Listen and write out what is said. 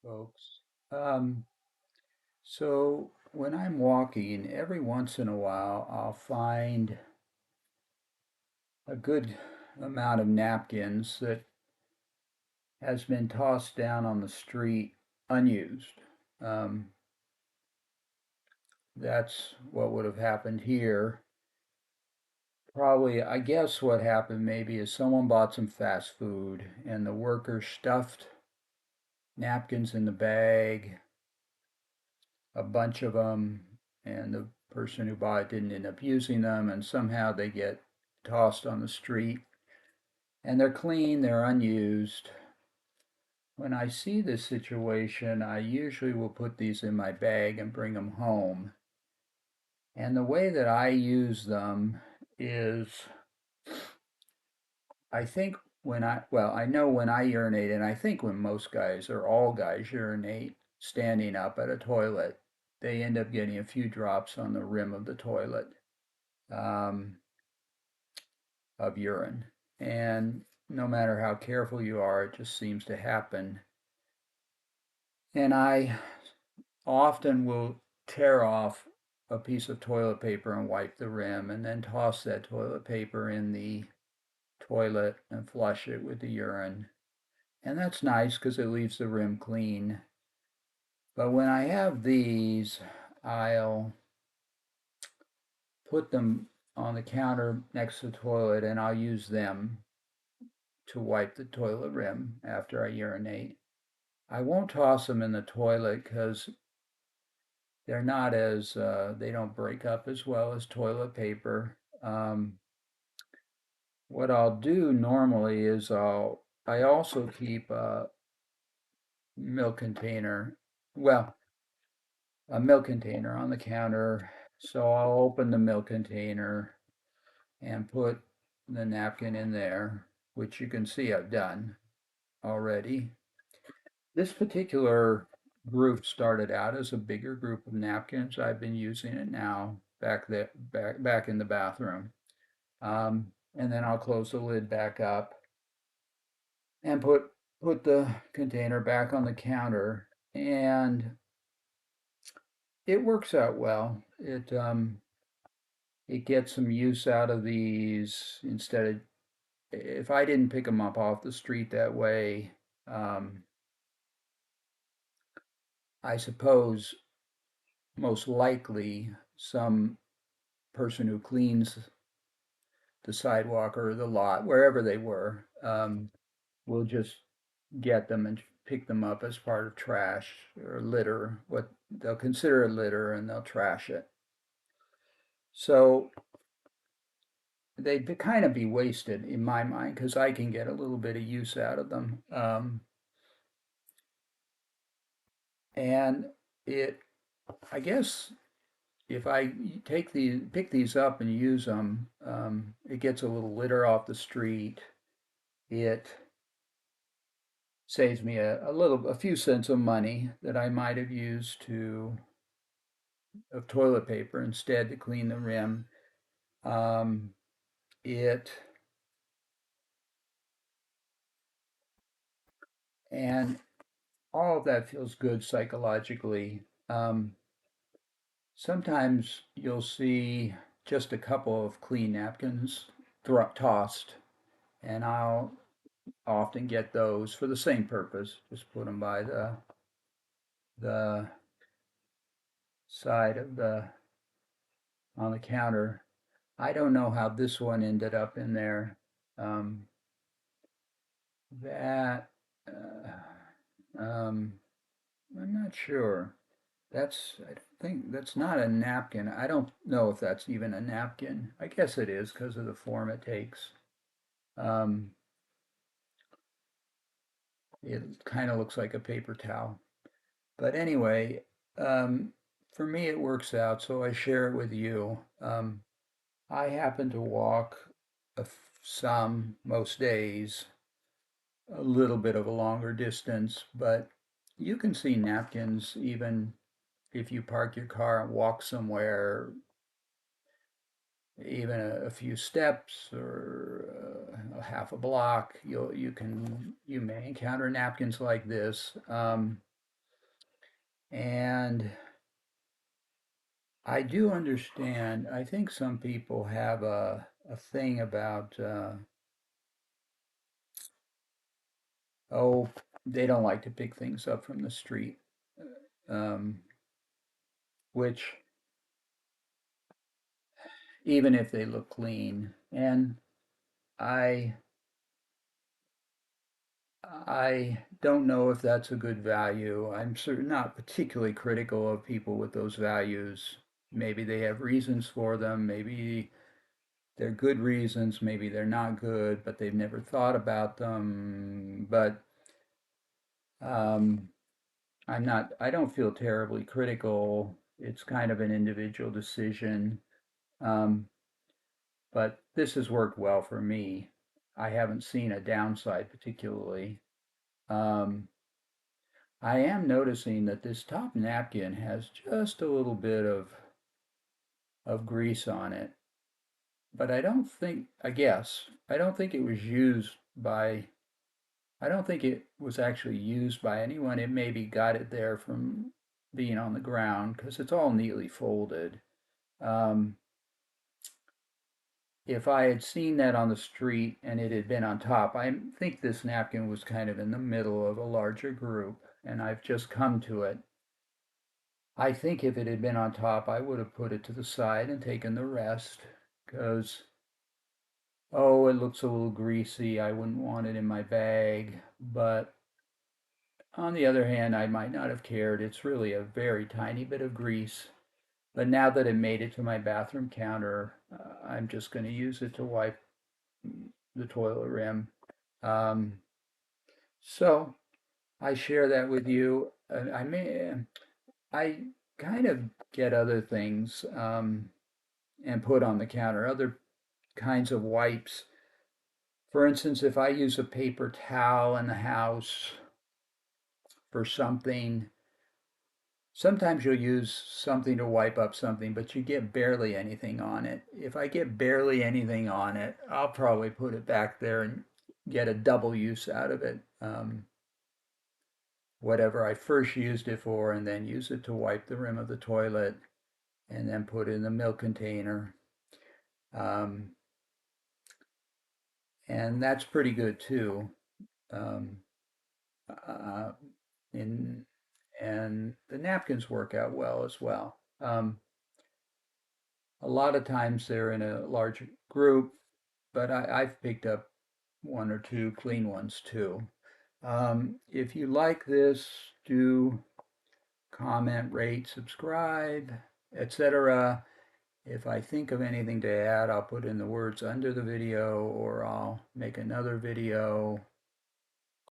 folks. Um, so when I'm walking, every once in a while, I'll find a good amount of napkins that has been tossed down on the street unused. Um, that's what would have happened here. Probably, I guess what happened maybe is someone bought some fast food and the worker stuffed napkins in the bag, a bunch of them, and the person who bought it didn't end up using them, and somehow they get tossed on the street. And they're clean, they're unused. When I see this situation, I usually will put these in my bag and bring them home. And the way that I use them is I think I know when I urinate, and I think when most guys or all guys urinate standing up at a toilet, they end up getting a few drops on the rim of the toilet. Um, of urine. And no matter how careful you are, it just seems to happen. And I often will tear off a piece of toilet paper and wipe the rim, and then toss that toilet paper in the toilet and flush it with the urine. And that's nice because it leaves the rim clean. But when I have these, I'll put them on the counter next to the toilet and I'll use them to wipe the toilet rim after I urinate. I won't toss them in the toilet because they're not as they don't break up as well as toilet paper. What I'll do normally is I also keep a milk container, well, a milk container on the counter. So I'll open the milk container and put the napkin in there, which you can see I've done already. This particular group started out as a bigger group of napkins. I've been using it now back in the bathroom. And then I'll close the lid back up and put the container back on the counter, and it works out well. It gets some use out of these instead of if I didn't pick them up off the street that way. Um, I suppose most likely some person who cleans the sidewalk or the lot, wherever they were, will just get them and pick them up as part of trash or litter, what they'll consider a litter, and they'll trash it. So they'd kind of be wasted in my mind because I can get a little bit of use out of them. And it, I guess, if I pick these up and use them, it gets a little litter off the street. It saves me a few cents of money that I might have used to of toilet paper instead to clean the rim. Um, it and all of that feels good psychologically. Sometimes you'll see just a couple of clean napkins tossed, and I'll often get those for the same purpose. Just put them by the side of the on the counter. I don't know how this one ended up in there. Um, that um, I'm not sure. I think that's not a napkin. I don't know if that's even a napkin. I guess it is because of the form it takes. Um, it kind of looks like a paper towel. But anyway, um, for me it works out, so I share it with you. I happen to walk some most days, a little bit of a longer distance, but you can see napkins even if you park your car and walk somewhere, even a few steps or a half a block. You may encounter napkins like this. And I do understand. I think some people have a thing about, oh, they don't like to pick things up from the street, um, which, even if they look clean, and I, I don't know if that's a good value. I'm not particularly critical of people with those values. Maybe they have reasons for them. Maybe they're good reasons. Maybe they're not good, but they've never thought about them. But um, I don't feel terribly critical. It's kind of an individual decision. Um, but this has worked well for me. I haven't seen a downside particularly. Um, I am noticing that this top napkin has just a little bit of grease on it, but I don't think it was used by, I don't think it was actually used by anyone. It maybe got it there from being on the ground because it's all neatly folded. Um, if I had seen that on the street and it had been on top, I think this napkin was kind of in the middle of a larger group, and I've just come to it. I think if it had been on top, I would have put it to the side and taken the rest because, oh, it looks a little greasy. I wouldn't want it in my bag. But on the other hand, I might not have cared. It's really a very tiny bit of grease. But now that it made it to my bathroom counter, I'm just going to use it to wipe the toilet rim. Um, so I share that with you. I kind of get other things and put on the counter, other kinds of wipes. For instance, if I use a paper towel in the house for something, sometimes you'll use something to wipe up something, but you get barely anything on it. If I get barely anything on it, I'll probably put it back there and get a double use out of it. Whatever I first used it for, and then use it to wipe the rim of the toilet, and then put it in the milk container. Um, and that's pretty good too. Um, uh, in and the napkins work out well as well. A lot of times they're in a large group, but I've picked up one or two clean ones too. If you like this, do comment, rate, subscribe, etc. If I think of anything to add, I'll put in the words under the video or I'll make another video.